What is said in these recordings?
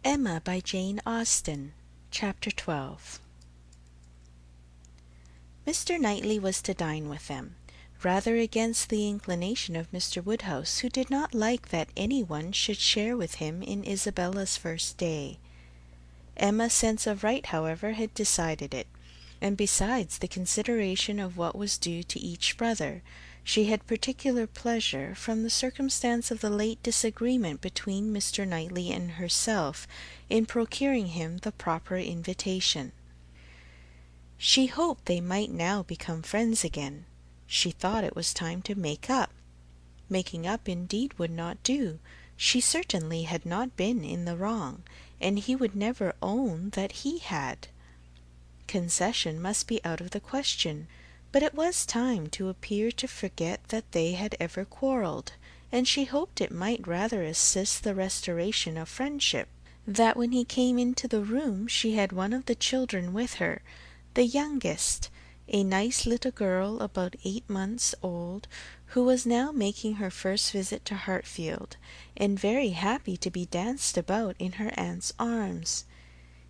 Emma by Jane Austen. Chapter 12. Mr. Knightley was to dine with them, rather against the inclination of Mr. Woodhouse, who did not like that any one should share with him in Isabella's first day. Emma's sense of right, however, had decided it, and besides the consideration of what was due to each brother, she had particular pleasure from the circumstance of the late disagreement between Mr. Knightley and herself in procuring him the proper invitation. She hoped they might now become friends again. She thought it was time to make up. Making up indeed would not do. She certainly had not been in the wrong, and he would never own that he had. Concession must be out of the question, but it was time to appear to forget that they had ever quarrelled, and she hoped it might rather assist the restoration of friendship, that when he came into the room she had one of the children with her, the youngest, a nice little girl about 8 months old, who was now making her first visit to Hartfield, and very happy to be danced about in her aunt's arms.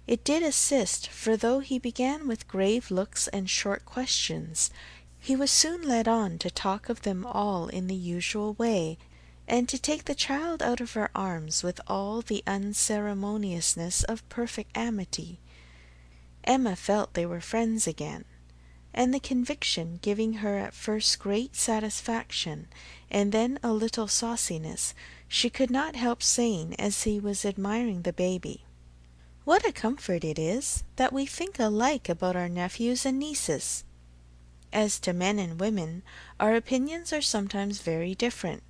It did assist, for though he began with grave looks and short questions, he was soon led on to talk of them all in the usual way, and to take the child out of her arms with all the unceremoniousness of perfect amity. Emma felt they were friends again, and the conviction giving her at first great satisfaction, and then a little sauciness, she could not help saying as he was admiring the baby, "What a comfort it is that we think alike about our nephews and nieces. As to men and women, our opinions are sometimes very different,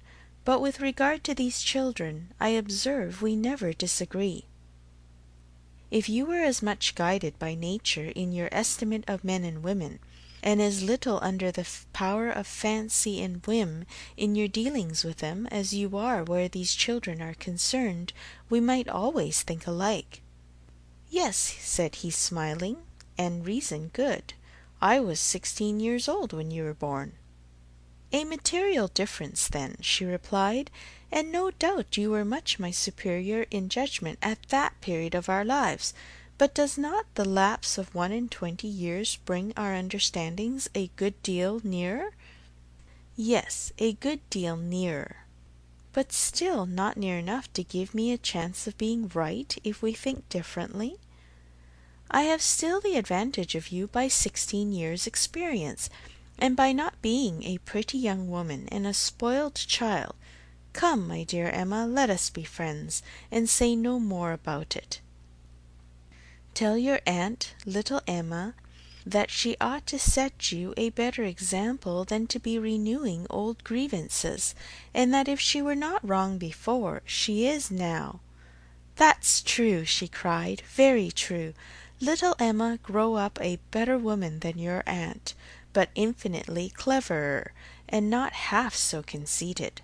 but with regard to these children, I observe we never disagree. If you were as much guided by nature in your estimate of men and women, and as little under the power of fancy and whim in your dealings with them as you are where these children are concerned, we might always think alike." "Yes," said he, smiling, "and reason good. I was 16 years old when you were born." "A material difference, then," she replied, "and no doubt you were much my superior in judgment at that period of our lives, but does not the lapse of 21 years bring our understandings a good deal nearer?" "Yes, a good deal nearer, but still not near enough to give me a chance of being right if we think differently. I have still the advantage of you by 16 years' experience, and by not being a pretty young woman and a spoiled child. Come, my dear Emma, let us be friends, and say no more about it. Tell your aunt, little Emma, that she ought to set you a better example than to be renewing old grievances, and that if she were not wrong before, she is now." "That's true," she cried, "very true. Little Emma grow up a better woman than your aunt, but infinitely cleverer, and not half so conceited.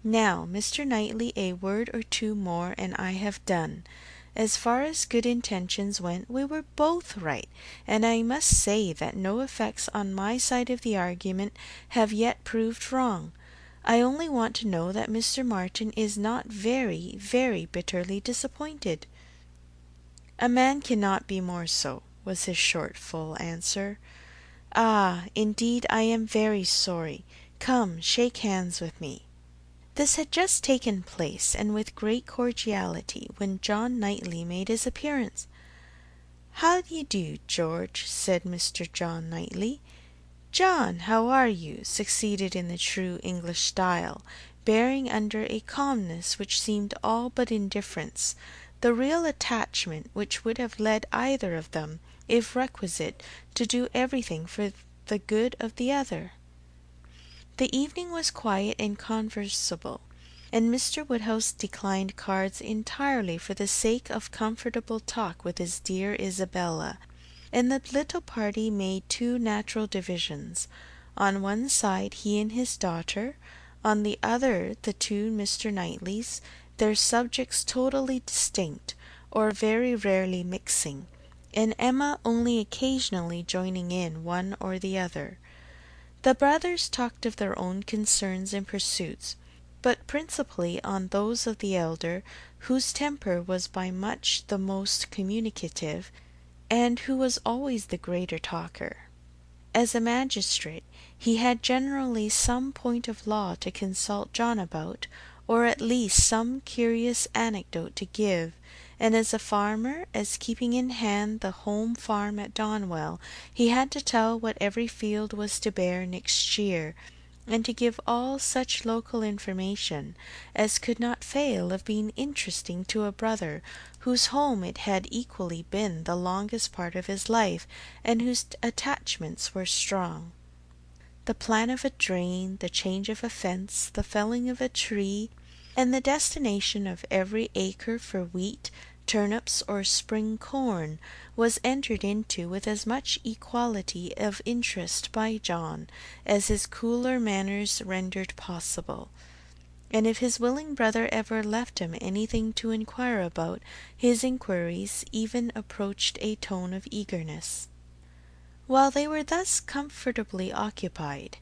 Now, Mr. Knightley, a word or two more, and I have done. As far as good intentions went, we were both right, and I must say that no effects on my side of the argument have yet proved wrong. I only want to know that Mr. Martin is not very, very bitterly disappointed." "A man cannot be more so," was his short, full answer. "Ah, indeed I am very sorry. Come, shake hands with me." This had just taken place, and with great cordiality, when John Knightley made his appearance. "How d'ye do, George?" said Mr. John Knightley. "John, how are you?" succeeded in the true English style, bearing under a calmness which seemed all but indifference, the real attachment which would have led either of them, if requisite, to do everything for the good of the other. The evening was quiet and conversable, and Mr. Woodhouse declined cards entirely for the sake of comfortable talk with his dear Isabella, and the little party made two natural divisions. On one side he and his daughter, on the other the two Mr. Knightleys, their subjects totally distinct, or very rarely mixing, and Emma only occasionally joining in one or the other. The brothers talked of their own concerns and pursuits, but principally on those of the elder, whose temper was by much the most communicative, and who was always the greater talker. As a magistrate, he had generally some point of law to consult John about, or at least some curious anecdote to give, and as a farmer, as keeping in hand the home farm at Donwell, he had to tell what every field was to bear next year, and to give all such local information as could not fail of being interesting to a brother whose home it had equally been the longest part of his life, and whose attachments were strong. The plan of a drain, the change of a fence, the felling of a tree, and the destination of every acre for wheat, turnips, or spring corn, was entered into with as much equality of interest by John as his cooler manners rendered possible, and if his willing brother ever left him anything to inquire about, his inquiries even approached a tone of eagerness. While they were thus comfortably occupied,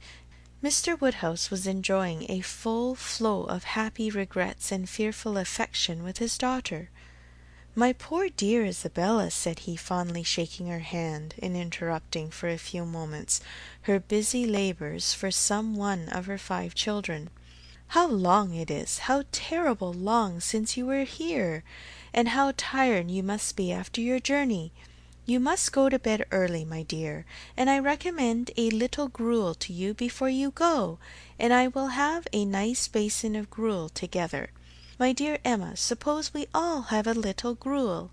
Mr. Woodhouse was enjoying a full flow of happy regrets and fearful affection with his daughter. "My poor dear Isabella," said he, fondly shaking her hand, and interrupting for a few moments her busy labours for some one of her 5 children, "how long it is, how terrible long since you were here, and how tired you must be after your journey! You must go to bed early, my dear, and I recommend a little gruel to you before you go, and I will have a nice basin of gruel together. My dear Emma, suppose we all have a little gruel."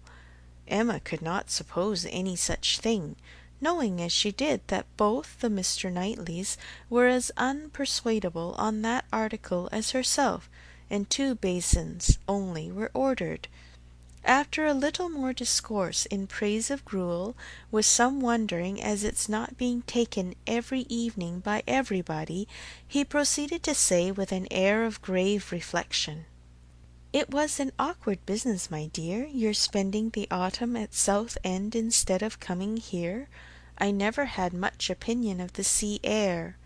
Emma could not suppose any such thing, knowing as she did that both the Mr. Knightleys were as unpersuadable on that article as herself, and 2 basins only were ordered. After a little more discourse in praise of gruel, with some wondering at its not being taken every evening by everybody, he proceeded to say with an air of grave reflection, "It was an awkward business, my dear, your spending the autumn at Southend instead of coming here. I never had much opinion of the sea air."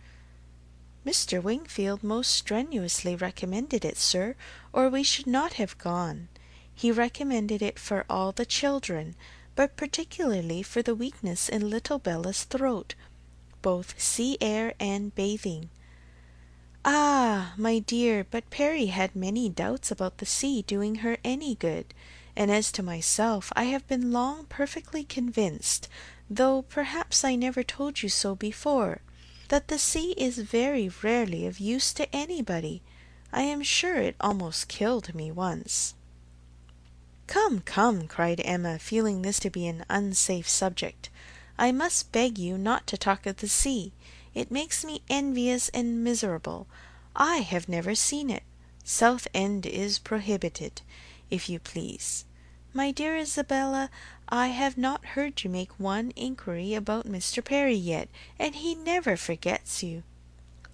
"Mr. Wingfield most strenuously recommended it, sir, or we should not have gone. He recommended it for all the children, but particularly for the weakness in little Bella's throat, both sea air and bathing." "Ah, my dear, but Perry had many doubts about the sea doing her any good, and as to myself, I have been long perfectly convinced, though perhaps I never told you so before, that the sea is very rarely of use to anybody. I am sure it almost killed me once." "Come, come," cried Emma, feeling this to be an unsafe subject, "I must beg you not to talk of the sea. It makes me envious and miserable. I have never seen it. Southend is prohibited, if you please. My dear Isabella, I have not heard you make one inquiry about Mr. Perry yet, and he never forgets you."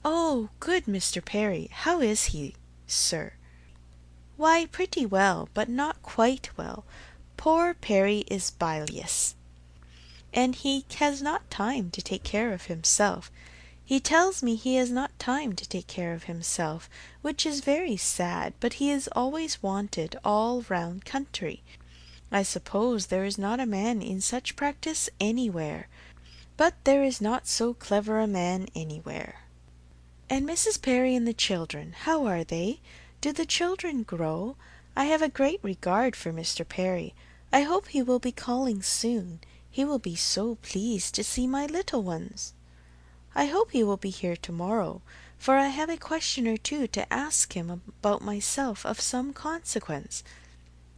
"Oh, good Mr. Perry! How is he, sir?" "Why, pretty well, but not quite well. Poor Perry is bilious, and he has not time to take care of himself. He tells me he has not time to take care of himself, which is very sad, but he is always wanted all round country. I suppose there is not a man in such practice anywhere, but there is not so clever a man anywhere." "And Mrs. Perry and the children, how are they? Do the children grow? I have a great regard for Mr. Perry. I hope he will be calling soon. He will be so pleased to see my little ones." "I hope he will be here to-morrow, for I have a question or 2 to ask him about myself of some consequence.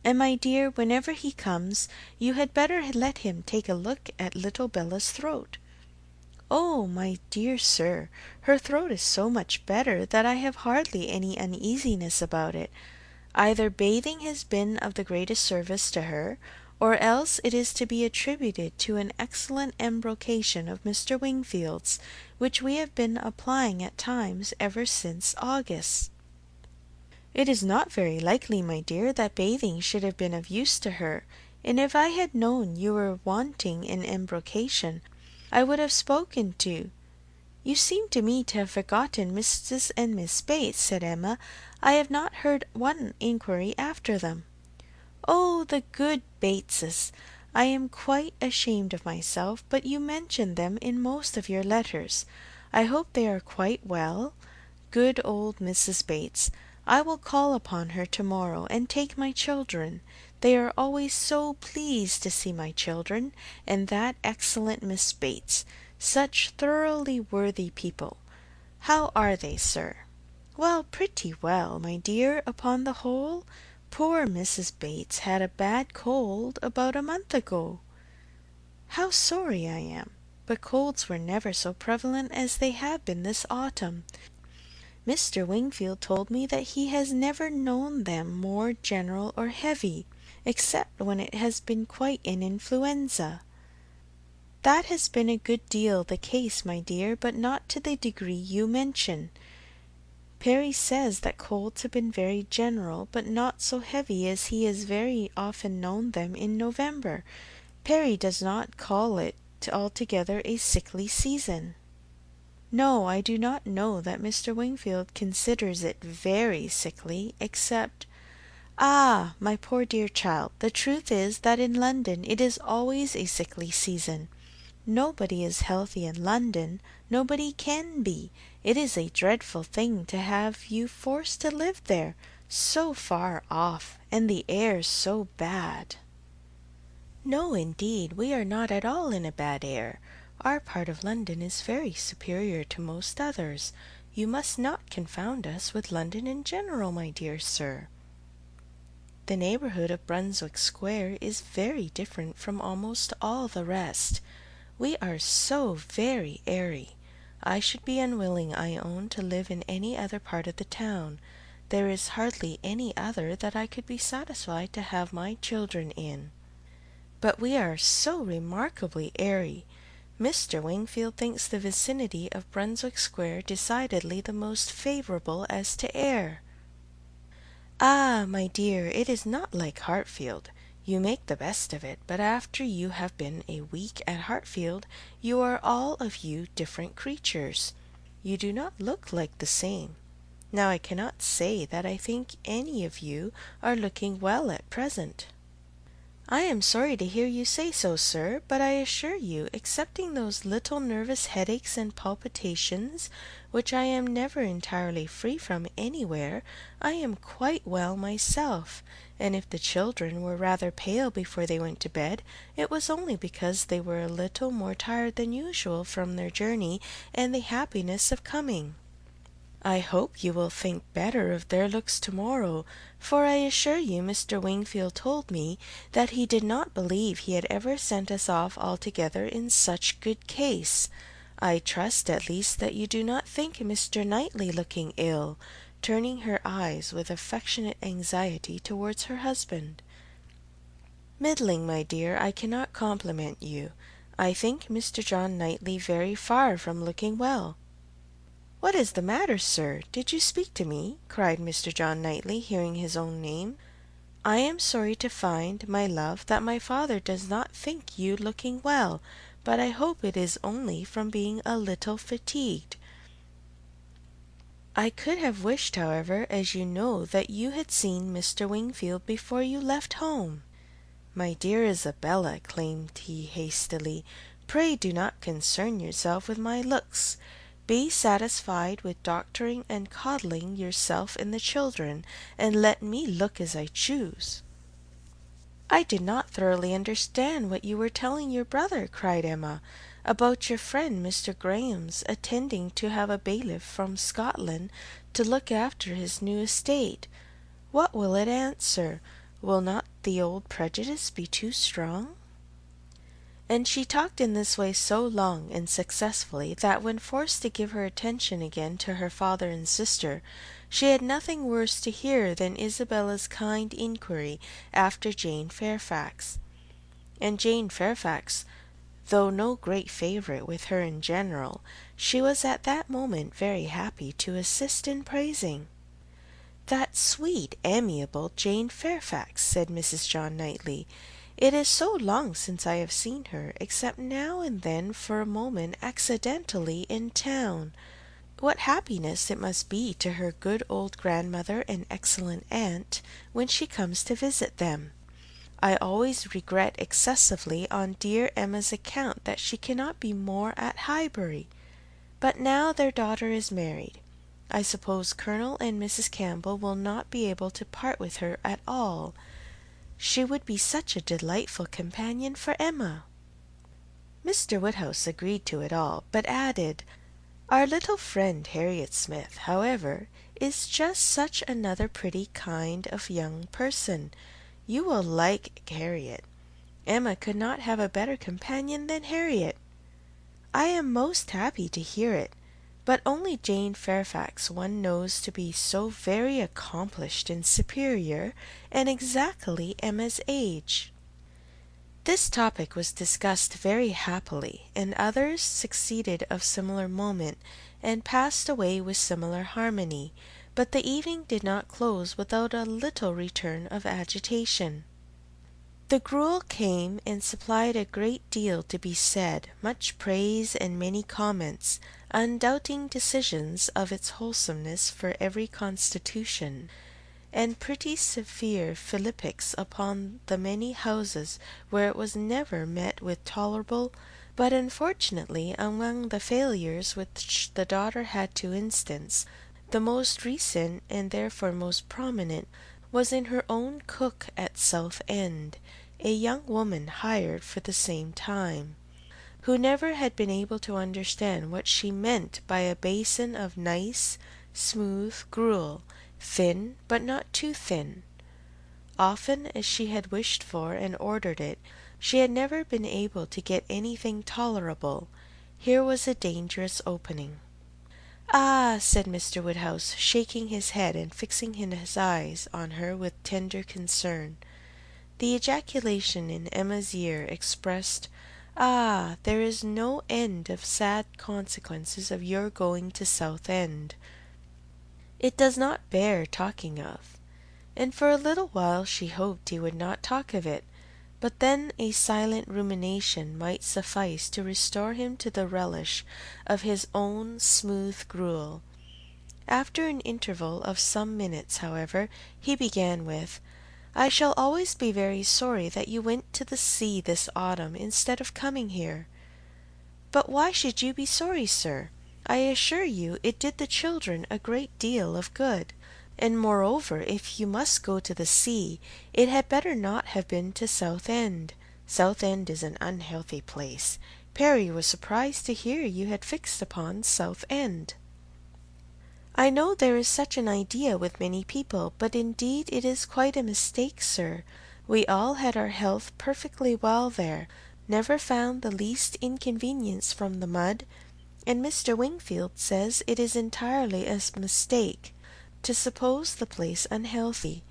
And, my dear, whenever he comes, you had better let him take a look at little Bella's throat." "Oh, my dear sir, her throat is so much better that I have hardly any uneasiness about it. Either bathing has been of the greatest service to her, or else it is to be attributed to an excellent embrocation of Mr. Wingfield's, which we have been applying at times ever since August." "It is not very likely, my dear, that bathing should have been of use to her, and if I had known you were wanting in embrocation, I would have spoken to—" "You seem to me to have forgotten Mrs. and Miss Bates," said Emma. "I have not heard one inquiry after them." Oh, the good Bateses! I am quite ashamed of myself, but you mention them in most of your letters. I hope they are quite well. Good old Mrs. Bates! I will call upon her to-morrow, and take my children. They are always so pleased to see my children, and that excellent Miss Bates. Such thoroughly worthy people. How are they, sir? Well, pretty well, my dear, upon the whole. Poor Mrs. Bates had a bad cold about a month ago. How sorry I am! But colds were never so prevalent as they have been this autumn. Mr. Wingfield told me that he has never known them more general or heavy, except when it has been quite an influenza. That has been a good deal the case, my dear, but not to the degree you mention. Perry says that colds have been very general, but not so heavy as he has very often known them in November. Perry does not call it altogether a sickly season. No, I do not know that Mr. Wingfield considers it very sickly, except— Ah, my poor dear child, the truth is that in London it is always a sickly season. Nobody is healthy in London. Nobody can be. It is a dreadful thing to have you forced to live there, so far off, and the air so bad. No, indeed, we are not at all in a bad air. Our part of London is very superior to most others. You must not confound us with London in general, my dear sir. The neighbourhood of Brunswick Square is very different from almost all the rest. We are so very airy. I should be unwilling, I own, to live in any other part of the town. There is hardly any other that I could be satisfied to have my children in. But we are so remarkably airy. Mr. Wingfield thinks the vicinity of Brunswick Square decidedly the most favourable as to air. Ah, my dear, it is not like Hartfield. You make the best of it, but after you have been a week at Hartfield, you are all of you different creatures. You do not look like the same. Now I cannot say that I think any of you are looking well at present. I am sorry to hear you say so, sir, but I assure you, excepting those little nervous headaches and palpitations, which I am never entirely free from anywhere, I am quite well myself, and if the children were rather pale before they went to bed, it was only because they were a little more tired than usual from their journey and the happiness of coming. I hope you will think better of their looks to-morrow, for I assure you Mr. Wingfield told me that he did not believe he had ever sent us off altogether in such good case. I trust at least that you do not think Mr. Knightley looking ill, turning her eyes with affectionate anxiety towards her husband. Middling, my dear, I cannot compliment you. I think Mr. John Knightley very far from looking well. What is the matter, sir? Did you speak to me? Cried Mr. John Knightley, hearing his own name. I am sorry to find, my love, that my father does not think you looking well, but I hope it is only from being a little fatigued. I could have wished, however, as you know, that you had seen Mr. Wingfield before you left home. My dear Isabella, exclaimed he hastily, pray do not concern yourself with my looks. Be satisfied with doctoring and coddling yourself and the children, and let me look as I choose. I did not thoroughly understand what you were telling your brother, cried Emma, about your friend Mr. Graham's attending to have a bailiff from Scotland to look after his new estate. What will it answer? Will not the old prejudice be too strong? And she talked in this way so long and successfully that when forced to give her attention again to her father and sister, she had nothing worse to hear than Isabella's kind inquiry after Jane Fairfax. And Jane Fairfax, though no great favourite with her in general, she was at that moment very happy to assist in praising. That sweet, amiable Jane Fairfax, said Mrs. John Knightley. It is so long since I have seen her, except now and then for a moment accidentally in town. What happiness it must be to her good old grandmother and excellent aunt when she comes to visit them. I always regret excessively on dear Emma's account that she cannot be more at Highbury. But now their daughter is married, I suppose Colonel and Mrs. Campbell will not be able to part with her at all. She would be such a delightful companion for Emma." Mr. Woodhouse agreed to it all, but added, "Our little friend Harriet Smith, however, is just such another pretty kind of young person. You will like Harriet. Emma could not have a better companion than Harriet." "I am most happy to hear it, but only Jane Fairfax one knows to be so very accomplished and superior, and exactly Emma's age." This topic was discussed very happily, and others succeeded of similar moment, and passed away with similar harmony, but the evening did not close without a little return of agitation. The gruel came and supplied a great deal to be said, much praise and many comments, undoubting decisions of its wholesomeness for every constitution, and pretty severe philippics upon the many houses where it was never met with tolerable, but unfortunately among the failures which the daughter had to instance, the most recent, and therefore most prominent, was in her own cook at Southend, a young woman hired for the same time, who never had been able to understand what she meant by a basin of nice, smooth gruel, thin but not too thin. Often as she had wished for and ordered it, she had never been able to get anything tolerable. Here was a dangerous opening. "Ah," said Mr. Woodhouse, shaking his head and fixing his eyes on her with tender concern. The ejaculation in Emma's ear expressed, "Ah, there is no end of sad consequences of your going to Southend. It does not bear talking of." And for a little while she hoped he would not talk of it, but then a silent rumination might suffice to restore him to the relish of his own smooth gruel. After an interval of some minutes, however, he began with, "I shall always be very sorry that you went to the sea this autumn instead of coming here." "But why should you be sorry, sir? I assure you it did the children a great deal of good. And moreover, if you must go to the sea, it had better not have been to Southend. Southend is an unhealthy place. Perry was surprised to hear you had fixed upon Southend." "I know there is such an idea with many people, but indeed it is quite a mistake, sir. We all had our health perfectly well there, never found the least inconvenience from the mud, and Mr. Wingfield says it is entirely a mistake to suppose the place unhealthy,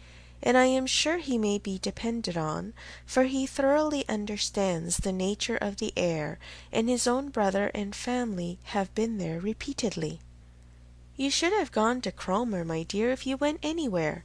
and I am sure he may be depended on, for he thoroughly understands the nature of the air, and his own brother and family have been there repeatedly." "You should have gone to Cromer, my dear, if you went anywhere.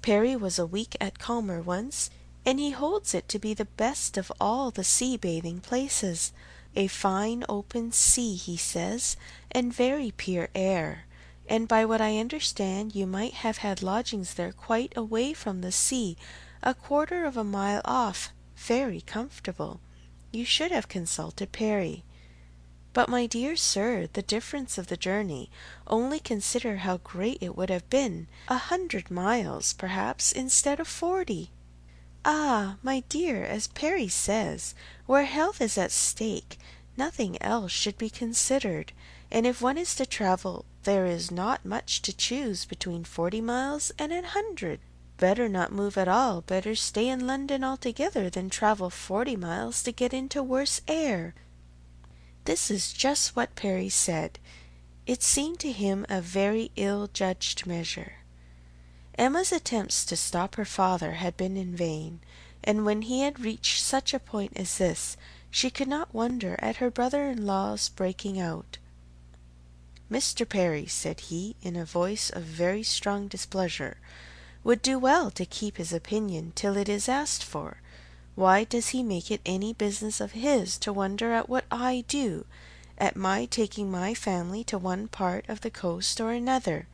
Perry was a week at Cromer once, and he holds it to be the best of all the sea-bathing places. A fine open sea, he says, and very pure air. And by what I understand, you might have had lodgings there quite away from the sea, a quarter of a mile off, very comfortable. You should have consulted Perry." "But, my dear sir, the difference of the journey, only consider how great it would have been, 100 miles, perhaps, instead of 40. "Ah, my dear, as Perry says, where health is at stake, nothing else should be considered, and if one is to travel there is not much to choose between 40 miles and 100. Better not move at all, better stay in London altogether than travel 40 miles to get into worse air." This is just what Perry said. It seemed to him a very ill-judged measure. Emma's attempts to stop her father had been in vain, and when he had reached such a point as this, she could not wonder at her brother-in-law's breaking out. "Mr. Perry," said he, in a voice of very strong displeasure, "would do well to keep his opinion till it is asked for. Why does he make it any business of his to wonder at what I do, at my taking my family to one part of the coast or another?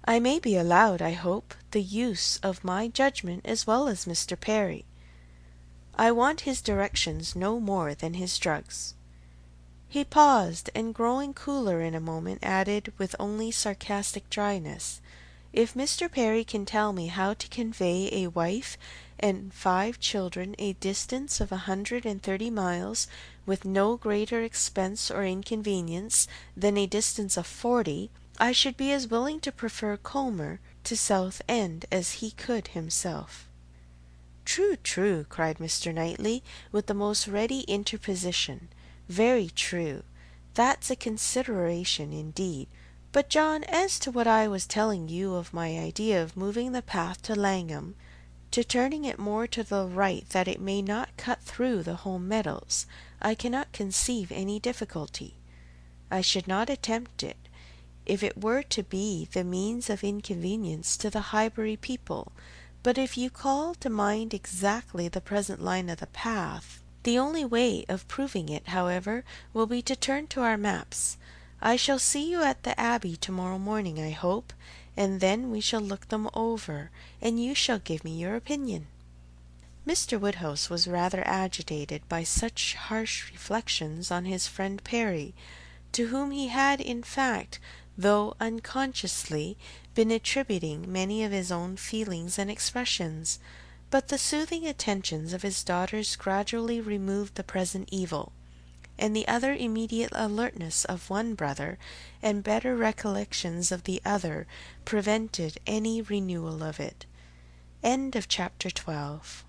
I may be allowed, I hope, the use of my judgment as well as Mr. Perry. I want his directions no more than his drugs." He paused, and growing cooler in a moment, added, with only sarcastic dryness, "If Mr. Perry can tell me how to convey a wife and 5 children a distance of 130 miles with no greater expense or inconvenience than a distance of 40, I should be as willing to prefer Comer to Southend as he could himself." "True, true," cried Mr. Knightley, with the most ready interposition. "Very true. That's a consideration indeed. But, John, as to what I was telling you of my idea of moving the path to Langham, to turning it more to the right that it may not cut through the home meadows, I cannot conceive any difficulty. I should not attempt it, if it were to be the means of inconvenience to the Highbury people. But if you call to mind exactly the present line of the path, the only way of proving it, however, will be to turn to our maps. I shall see you at the Abbey to-morrow morning, I hope, and then we shall look them over, and you shall give me your opinion." Mr. Woodhouse was rather agitated by such harsh reflections on his friend Perry, to whom he had in fact, though unconsciously, been attributing many of his own feelings and expressions, but the soothing attentions of his daughters gradually removed the present evil, and the other immediate alertness of one brother, and better recollections of the other, prevented any renewal of it. Chapter 12.